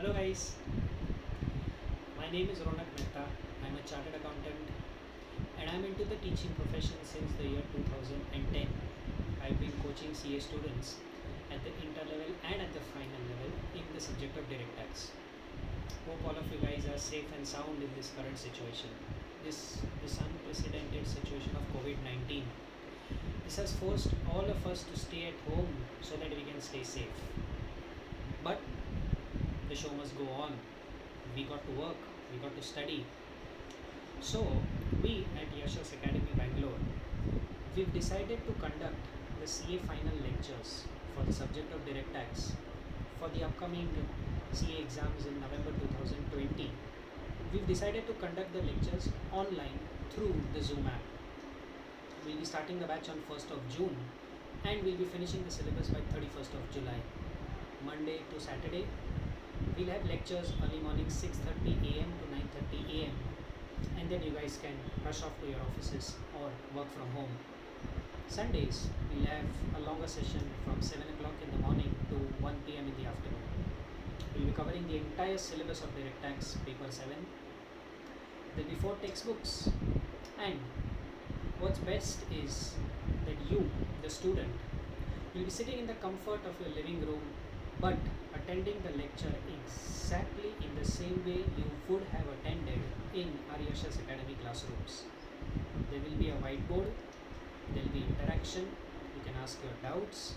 Hello guys, my name is Ronak Mehta. I'm a chartered accountant and I'm into the teaching profession since the year 2010. I've been coaching CA students at the inter level and at the final level in the subject of direct tax. Hope all of you guys are safe and sound in this current situation. This unprecedented situation of COVID-19. This has forced all of us to stay at home so that we can stay safe. But the show must go on. We got to work, we got to study. So, we at Yashas Academy Bangalore, we've decided to conduct the CA final lectures for the subject of direct tax for the upcoming CA exams in November 2020. We've decided to conduct the lectures online through the Zoom app. We'll be starting the batch on 1st of June and we'll be finishing the syllabus by 31st of July. Monday to Saturday, we'll have lectures early morning 6:30 a.m. to 9:30 a.m. and then you guys can rush off to your offices or work from home. Sundays, we'll have a longer session from 7 o'clock in the morning to 1 p.m. in the afternoon. We'll be covering the entire syllabus of direct tax, paper 7. There'll be 4 textbooks, and what's best is that you, the student, will be sitting in the comfort of your living room but attending the lecture exactly in the same way you would have attended in our Yashas Academy classrooms. There will be a whiteboard, there will be interaction, you can ask your doubts.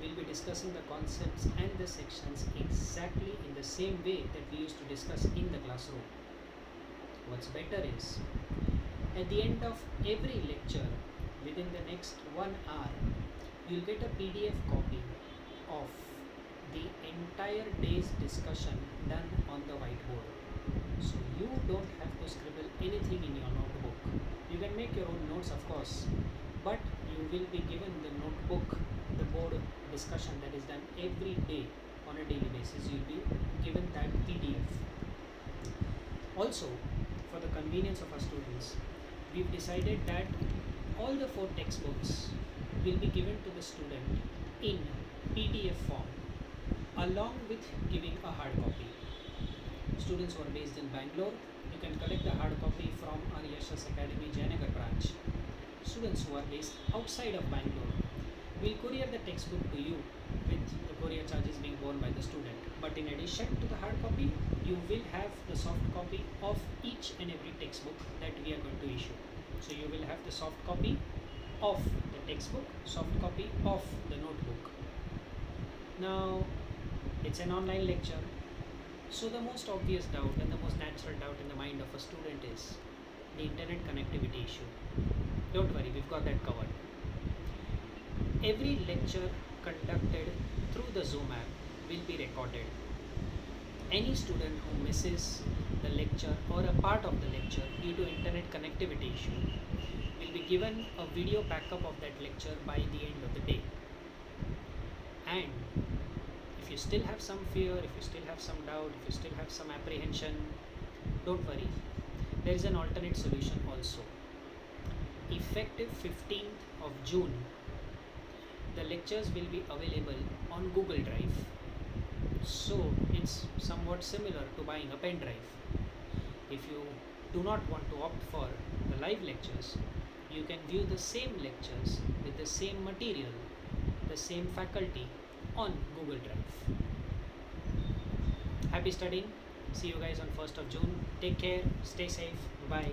We'll be discussing the concepts and the sections exactly in the same way that we used to discuss in the classroom. What's better is, at the end of every lecture, within the next 1 hour, you'll get a PDF copy of the entire day's discussion done on the whiteboard. So you don't have to scribble anything in your notebook. You can make your own notes, of course, but you will be given the notebook, the board discussion that is done every day on a daily basis. You'll be given that PDF. Also, for the convenience of our students, we've decided that all the 4 textbooks will be given to the student in PDF form, along with giving a hard copy. Students who are based in Bangalore, you can collect the hard copy from our Yashas Academy Jayanagar branch. Students who are based outside of Bangalore, will courier the textbook to you with the courier charges being borne by the student. But in addition to the hard copy, you will have the soft copy of each and every textbook that we are going to issue. So you will have the soft copy of the textbook, soft copy of the notebook. Now, it's an online lecture, so the most obvious doubt and the most natural doubt in the mind of a student is the internet connectivity issue. Don't worry, we've got that covered. Every lecture conducted through the Zoom app will be recorded. Any student who misses the lecture or a part of the lecture due to internet connectivity issue will be given a video backup of that lecture by the end of the day. And if you still have some fear, if you still have some doubt, if you still have some apprehension, don't worry. There is an alternate solution also. Effective 15th of June, the lectures will be available on Google Drive. So it's somewhat similar to buying a pen drive. If you do not want to opt for the live lectures, you can view the same lectures with the same material, the same faculty on Google Drive. Happy studying. See you guys on 1st of June. Take care. Stay safe. Bye.